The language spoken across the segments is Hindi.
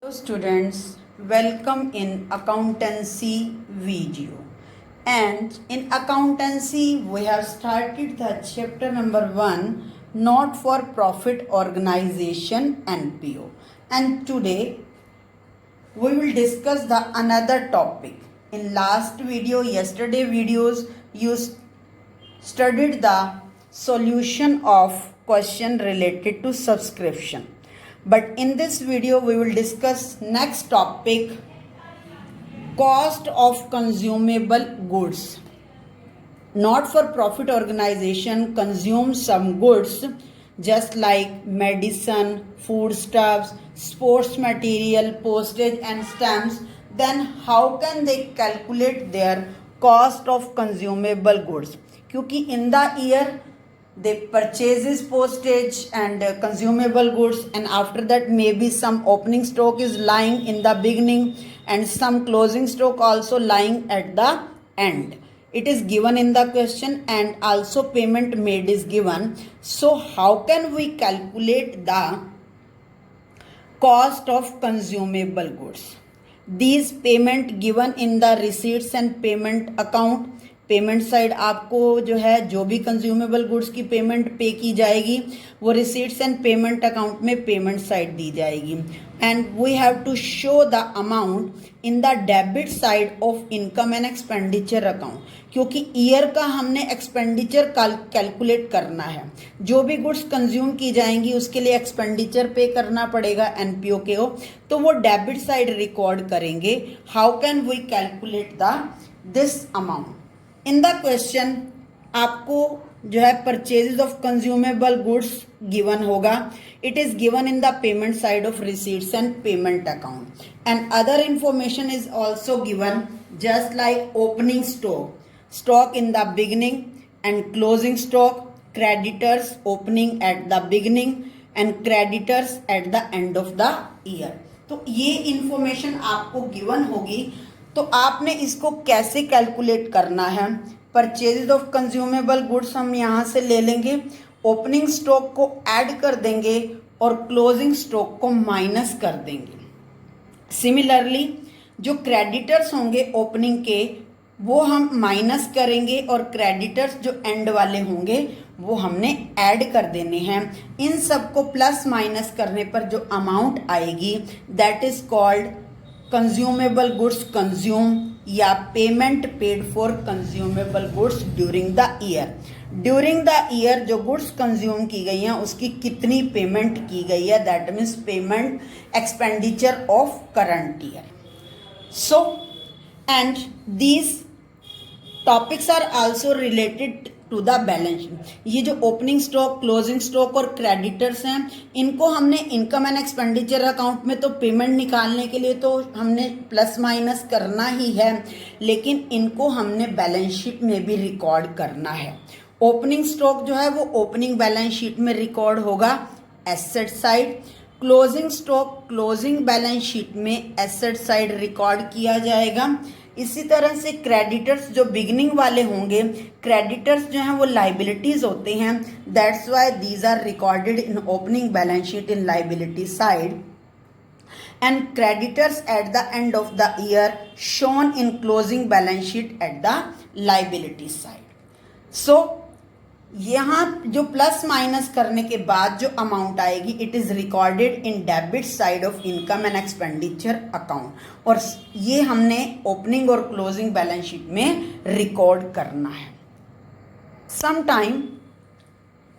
Hello students, welcome in accountancy video. And in accountancy we have started the chapter number 1, not for profit organization NPO. And today we will discuss the another topic. In last video, yesterday videos, you studied the solution of question related to subscription. But in this video, we will discuss next topic, cost of consumable goods. Not for profit organization consume some goods just like medicine, foodstuffs, sports material, postage and stamps. Then how can they calculate their cost of consumable goods? क्योंकि in the year they purchases postage and consumable goods, and after that maybe some opening stock is lying in the beginning and some closing stock also lying at the end. It is given in the question, and also payment made is given. So how can we calculate the cost of consumable goods? These payment given in the receipts and payment account. Payment side आपको जो है जो भी कंज्यूमेबल गुड्स की पेमेंट पे की जाएगी वो रिसीट्स एंड पेमेंट अकाउंट में पेमेंट साइड दी जाएगी. And we have to show the amount in the debit side of income and expenditure account, क्योंकि ईयर का हमने एक्सपेंडिचर कैलकुलेट करना है. जो भी गुड्स कंज्यूम की जाएंगी उसके लिए एक्सपेंडिचर पे करना पड़ेगा एनपीओ के हो, तो वो डेबिट साइड रिकॉर्ड करेंगे. How can we calculate the this amount? In the question आपको जो है purchases of consumable goods given होगा. It is given in the payment side of receipts and payment account. And other information is also given just like opening stock, stock in the beginning and closing stock, creditors opening at the beginning and creditors at the end of the year. तो ये इंफॉर्मेशन आपको गिवन होगी. तो आपने इसको कैसे कैलकुलेट करना है? परचेजेज ऑफ कंज्यूमेबल गुड्स हम यहाँ से ले लेंगे, ओपनिंग स्टॉक को ऐड कर देंगे और क्लोजिंग स्टॉक को माइनस कर देंगे. सिमिलरली जो क्रेडिटर्स होंगे ओपनिंग के वो हम माइनस करेंगे और क्रेडिटर्स जो एंड वाले होंगे वो हमने ऐड कर देने हैं. इन सबको प्लस माइनस करने पर जो अमाउंट आएगी that is called consumable goods consume या payment paid for consumable goods during the year. During the year जो गुड्स कंज्यूम की गई हैं उसकी कितनी पेमेंट की गई है, that means payment expenditure of current year. So and these topics are also related to the balance sheet. ये जो ओपनिंग स्टॉक, क्लोजिंग स्टॉक और क्रेडिटर्स हैं इनको हमने इनकम एंड एक्सपेंडिचर अकाउंट में तो पेमेंट निकालने के लिए तो हमने प्लस माइनस करना ही है, लेकिन इनको हमने बैलेंस शीट में भी रिकॉर्ड करना है. ओपनिंग स्टॉक जो है वो ओपनिंग बैलेंस शीट में रिकॉर्ड होगा asset side. Closing stock closing balance sheet में एसेट साइड रिकॉर्ड किया जाएगा. इसी तरह से क्रेडिटर्स जो बिगिनिंग वाले होंगे, क्रेडिटर्स जो हैं वो लाइबिलिटीज होते हैं, that's why these are recorded in opening balance sheet in liability side, and creditors at the end of the year shown in closing balance sheet at the liability side. So यहाँ जो प्लस माइनस करने के बाद जो अमाउंट आएगी it is recorded in debit side of income and expenditure account, और ये हमने ओपनिंग और क्लोजिंग बैलेंस शीट में रिकॉर्ड करना है. समटाइम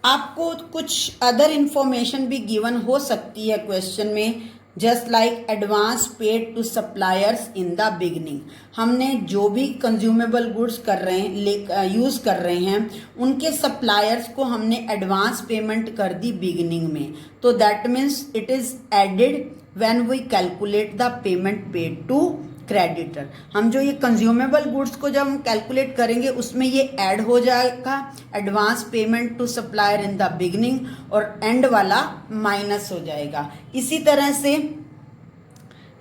आपको कुछ अदर इंफॉर्मेशन भी गिवन हो सकती है क्वेश्चन में, just like advance paid to suppliers in the beginning. हमने जो भी कंज्यूमेबल गुड्स कर रहे हैं यूज़ कर रहे हैं उनके सप्लायर्स को हमने एडवांस पेमेंट कर दी बिगिनिंग में, तो that means it is added when we calculate the payment paid to creditor. हम जो ये कंज्यूमेबल गुड्स को जब हम कैलकुलेट करेंगे उसमें ये ऐड हो जाएगा advance payment to supplier in the beginning, और एंड वाला माइनस हो जाएगा. इसी तरह से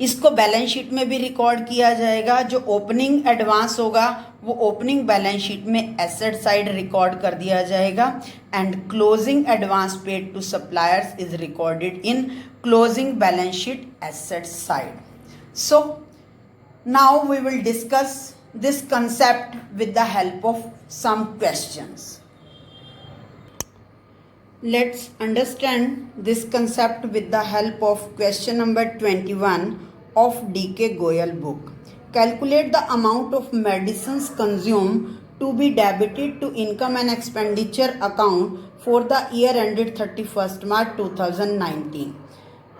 इसको बैलेंस शीट में भी रिकॉर्ड किया जाएगा. जो ओपनिंग एडवांस होगा वो ओपनिंग बैलेंस शीट में एसेट साइड रिकॉर्ड कर दिया जाएगा, and closing advance paid to suppliers is recorded in closing balance sheet asset side. So now we will discuss this concept with the help of some questions. Let's understand this concept with the help of question number 21 of D.K. Goyal book. Calculate the amount of medicines consumed to be debited to income and expenditure account for the year ended 31st March 2019.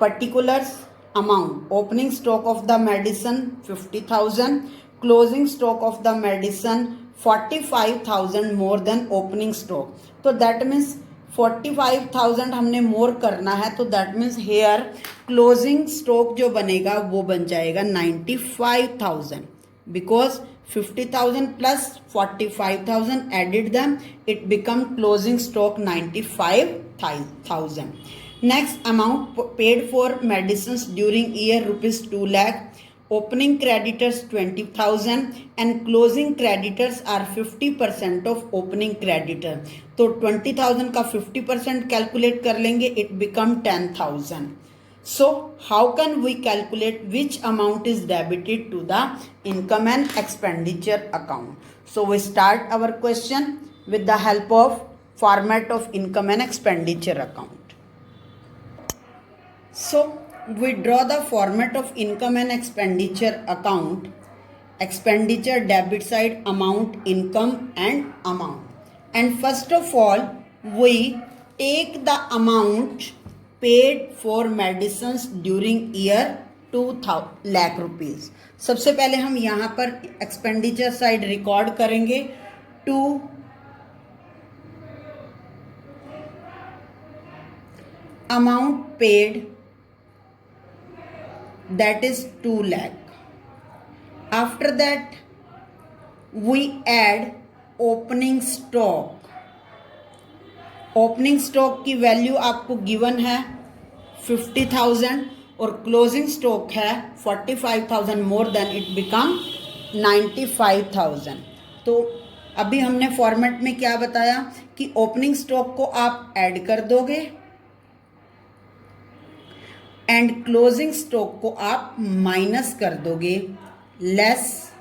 Particulars: amount, opening stock of the medicine 50,000, closing stock of the medicine 45,000 more than opening stock. तो that means 45,000 हमने मोर करना है, तो that means here closing stock जो बनेगा वो बन जाएगा 95,000, because 50,000 plus 45,000 added them, it become closing stock 95,000. Next, amount paid for medicine during year rupees 2 lakh. Opening creditors 20,000 and closing creditors are 50% of opening creditor. तो 20,000 का 50% कैलकुलेट कर लेंगे, it become 10,000. So how can we calculate which amount is debited to the income and expenditure account? So we start our question with the help of format of income and expenditure account. So we draw the format of income and expenditure account. Expenditure debit side, amount, income and amount. And first of all we take the amount paid for medicines during year 2 lakh rupees. सबसे पहले हम यहाँ पर एक्सपेंडिचर साइड रिकॉर्ड करेंगे. 2 amount paid, that is 2 lakh. After that we add opening stock. Opening stock की वैल्यू आपको गिवन है 50,000 और क्लोजिंग स्टॉक है 45,000 मोर देन, इट बिकम 95,000. तो अभी हमने फॉर्मेट में क्या बताया कि ओपनिंग स्टॉक को आप ऐड कर दोगे एंड क्लोजिंग स्टॉक को आप माइनस कर दोगे, less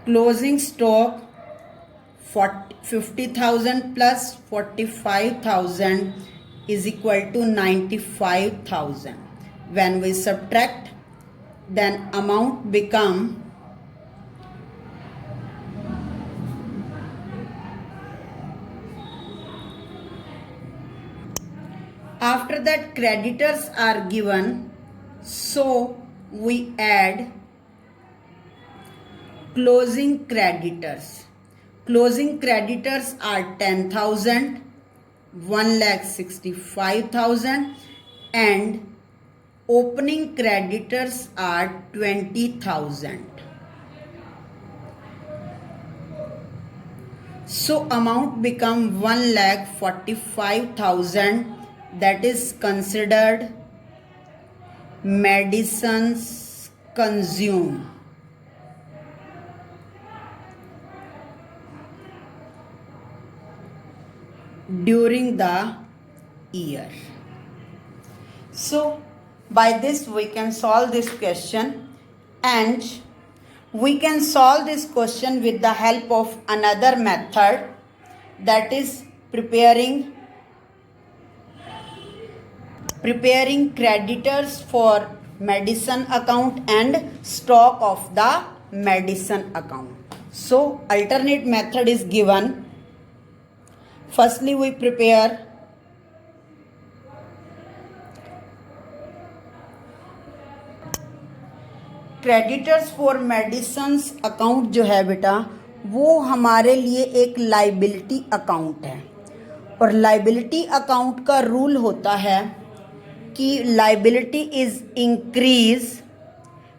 closing stock 50,000 plus 45,000 is equal to 95,000. When we subtract, then amount become after that creditors are given, so we add closing creditors. Closing creditors are 10,000, 1,65,000 and opening creditors are 20,000. So amount become 1,45,000, that is considered medicines consumed. During the year. So by this we can solve this question, and we can solve this question with the help of another method, that is preparing creditors for medicine account and stock of the medicine account. So alternate method is given. Firstly we prepare creditors for medicines account जो है बेटा, वो हमारे लिए एक लाइबिलिटी अकाउंट है. और लाइबिलिटी अकाउंट का रूल होता है कि liability is increase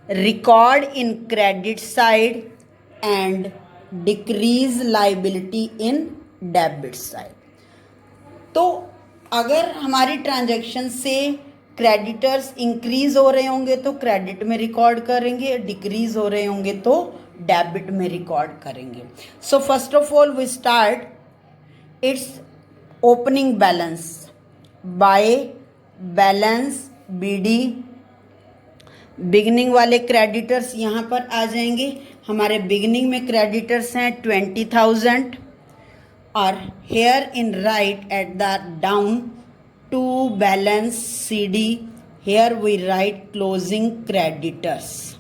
record in credit side and decrease liability in debit side. तो अगर हमारी ट्रांजैक्शन से क्रेडिटर्स इंक्रीज हो रहे होंगे तो क्रेडिट में रिकॉर्ड करेंगे, डिक्रीज हो रहे होंगे तो डेबिट में रिकॉर्ड करेंगे. So first of all we start its opening balance by balance BD, beginning वाले क्रेडिटर्स यहाँ पर आ जाएंगे। हमारे बिगनिंग में क्रेडिटर्स हैं 20,000 और here in write at the down to balance CD, here we write closing creditors,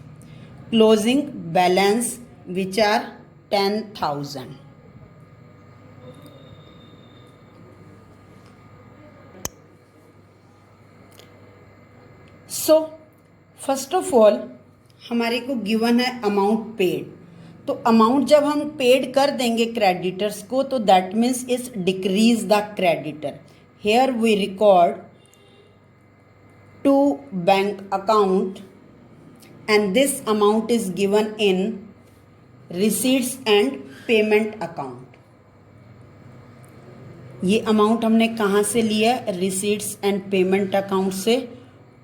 closing balance which are 10,000. So first of all हमारे को गिवन है अमाउंट पेड, तो अमाउंट जब हम पेड कर देंगे क्रेडिटर्स को तो that means is decrease the creditor. Here we record to bank account and this amount is given in receipts and payment account. ये अमाउंट हमने कहाँ से लिया? रिसीट्स एंड पेमेंट अकाउंट से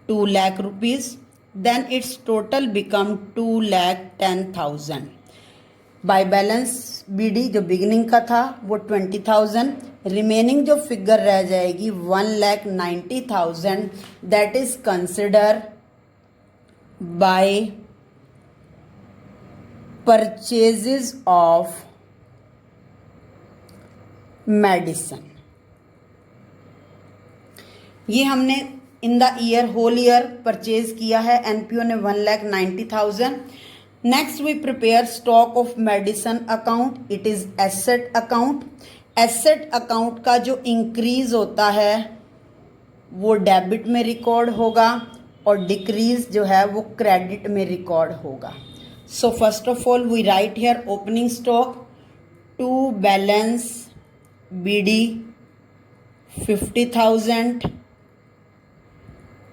2 lakh rupees. Then it's total become 2,10,000. By balance BD जो बिगिनिंग का था वो 20,000. रिमेनिंग जो फिगर रह जाएगी 1,90,000 that is consider by purchases of medicine. ये हमने in the year whole year purchase किया है. NPO ने 1,90,000. Next we prepare stock of medicine account. It is asset account. Asset account का जो इंक्रीज होता है वो डेबिट में रिकॉर्ड होगा और डिक्रीज जो है वो क्रेडिट में रिकॉर्ड होगा. So first of all we write here opening stock to balance BD 50,000,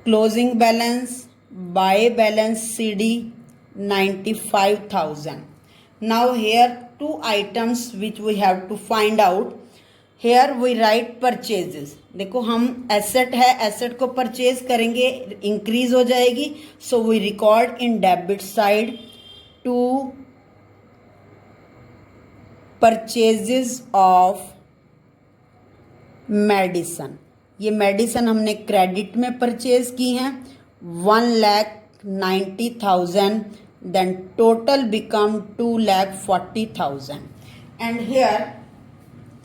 closing balance by balance CD 95,000. Now here two items which we have to find out. Here we write purchases. देखो हम एसेट है, एसेट को परचेज करेंगे, इंक्रीज हो जाएगी. So we record in debit side to purchases of medicine. ये मेडिसन हमने क्रेडिट में परचेज की हैं 1,90,000. Then total become 2,40,000. And here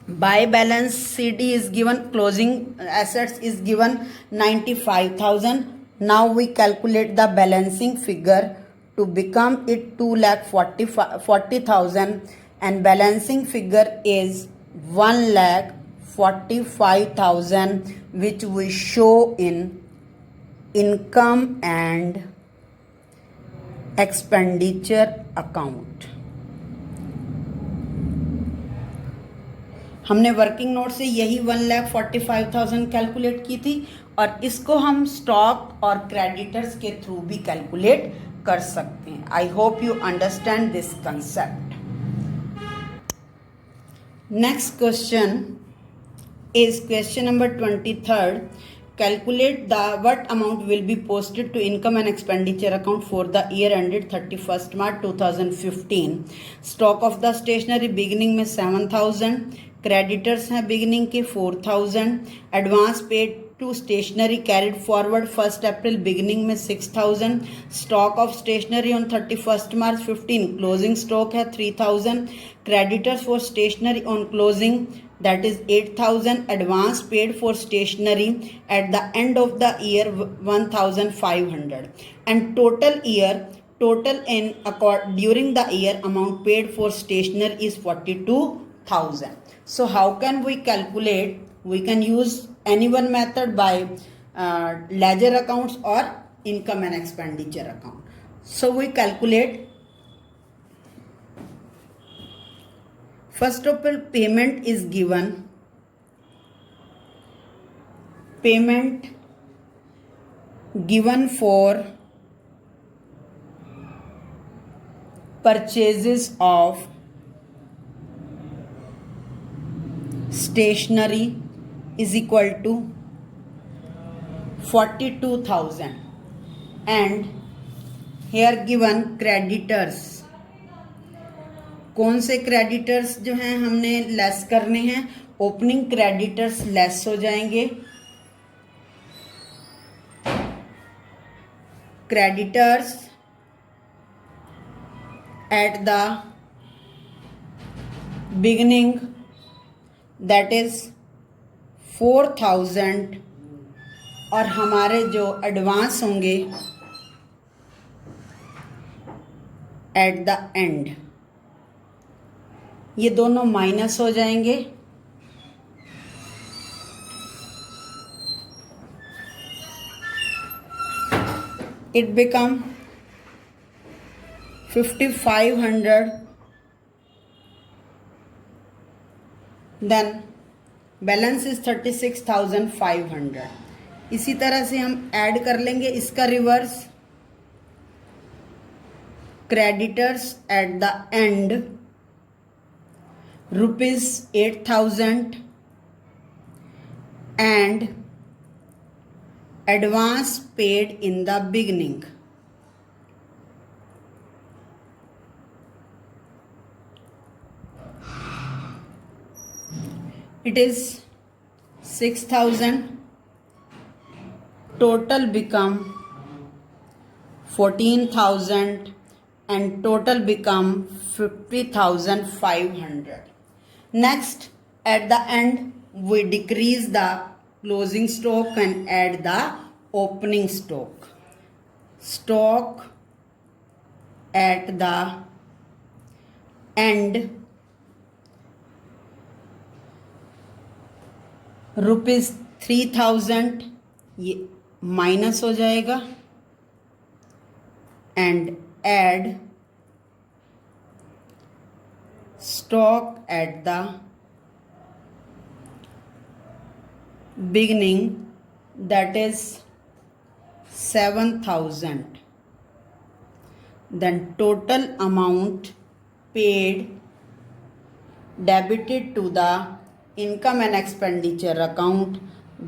by balance CD is given, closing assets is given 95,000. Now we calculate the balancing figure to become it 2,40,000 and balancing figure is 1,45,000 which we show in income and expenditure account. हमने वर्किंग नोट से यही 1,45,000 कैलकुलेट की थी और इसको हम स्टॉक और क्रेडिटर्स के थ्रू भी कैलकुलेट कर सकते हैं. I hope you understand this concept. Next question is question number 23rd. Calculate the what amount will be posted to income and expenditure account for the year ended 31st March 2015. Stock of the stationery beginning में 7,000, creditors हैं beginning के 4,000, advance paid to stationery carried forward 1st April beginning में 6,000, stock of stationery on 31st March 15, closing stock है 3,000, creditors for stationery on closing that is 8,000, advance paid for stationery at the end of the year 1,500, and total in during the year amount paid for stationery is 42,000. So how can we calculate? We can use any one method by ledger accounts or income and expenditure account. So we calculate. First of all, payment is given. Payment given for purchases of stationery is equal to 42,000. And here given creditors. कौन से क्रेडिटर्स जो हैं हमने लेस करने हैं ओपनिंग क्रेडिटर्स लेस हो जाएंगे, creditors at the beginning that is 4,000 और हमारे जो एडवांस होंगे एट द एंड, ये दोनों माइनस हो जाएंगे। It become 5,500, then balance is 36,500। इसी तरह से हम ऐड कर लेंगे इसका reverse, creditors at the end ₹8,000 and advance paid in the beginning it is 6,000, total become 14,000 and total become 50,500. Next, at the end we decrease the closing stock and add the opening stock. Stock at the end ₹3,000, ये माइनस हो जाएगा, and add stock at the beginning that is 7,000, then total amount paid debited to the income and expenditure account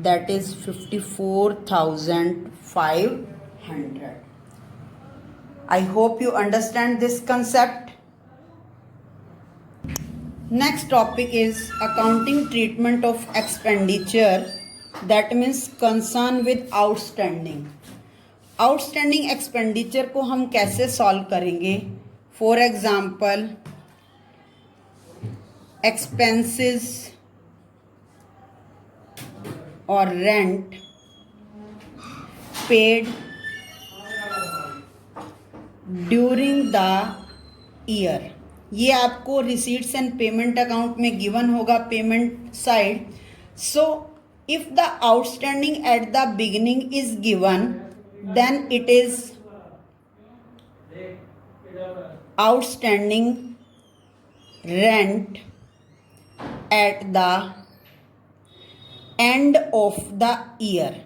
that is 54,500. I hope you understand this concept. Next topic is accounting treatment of expenditure, that means concern with outstanding. Outstanding expenditure को हम कैसे सॉल्व करेंगे? For example, expenses or rent paid during the year. ये आपको रिसीट्स एंड पेमेंट अकाउंट में गिवन होगा, payment side. So if the outstanding at the beginning is given, then it is outstanding rent at the end of the year.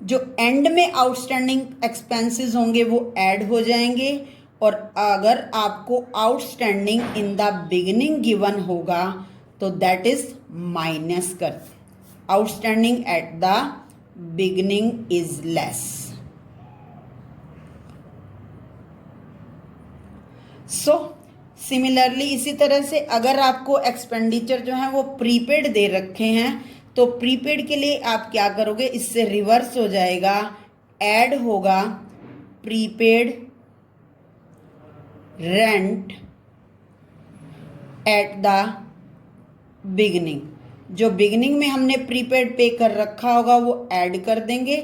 जो एंड में आउटस्टैंडिंग एक्सपेंसेस होंगे वो ऐड हो जाएंगे, और अगर आपको outstanding in the beginning given होगा तो दैट इज माइनस कर. Outstanding at the beginning is less. So similarly इसी तरह से अगर आपको एक्सपेंडिचर जो है वो प्रीपेड दे रखे हैं तो प्रीपेड के लिए आप क्या करोगे, इससे रिवर्स हो जाएगा, ऐड होगा prepaid rent at the beginning. जो बिगिनिंग में हमने प्रीपेड पे कर रखा होगा वो ऐड कर देंगे,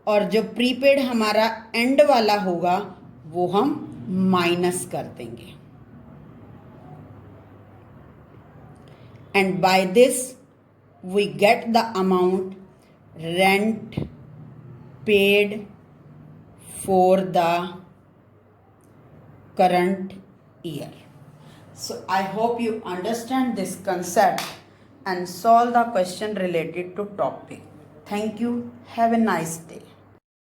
और जो प्रीपेड हमारा एंड वाला होगा वो हम माइनस कर देंगे. And by this we get the amount rent paid for the current year. So I hope you understand this concept and solve the question related to topic. Thank you. Have a nice day.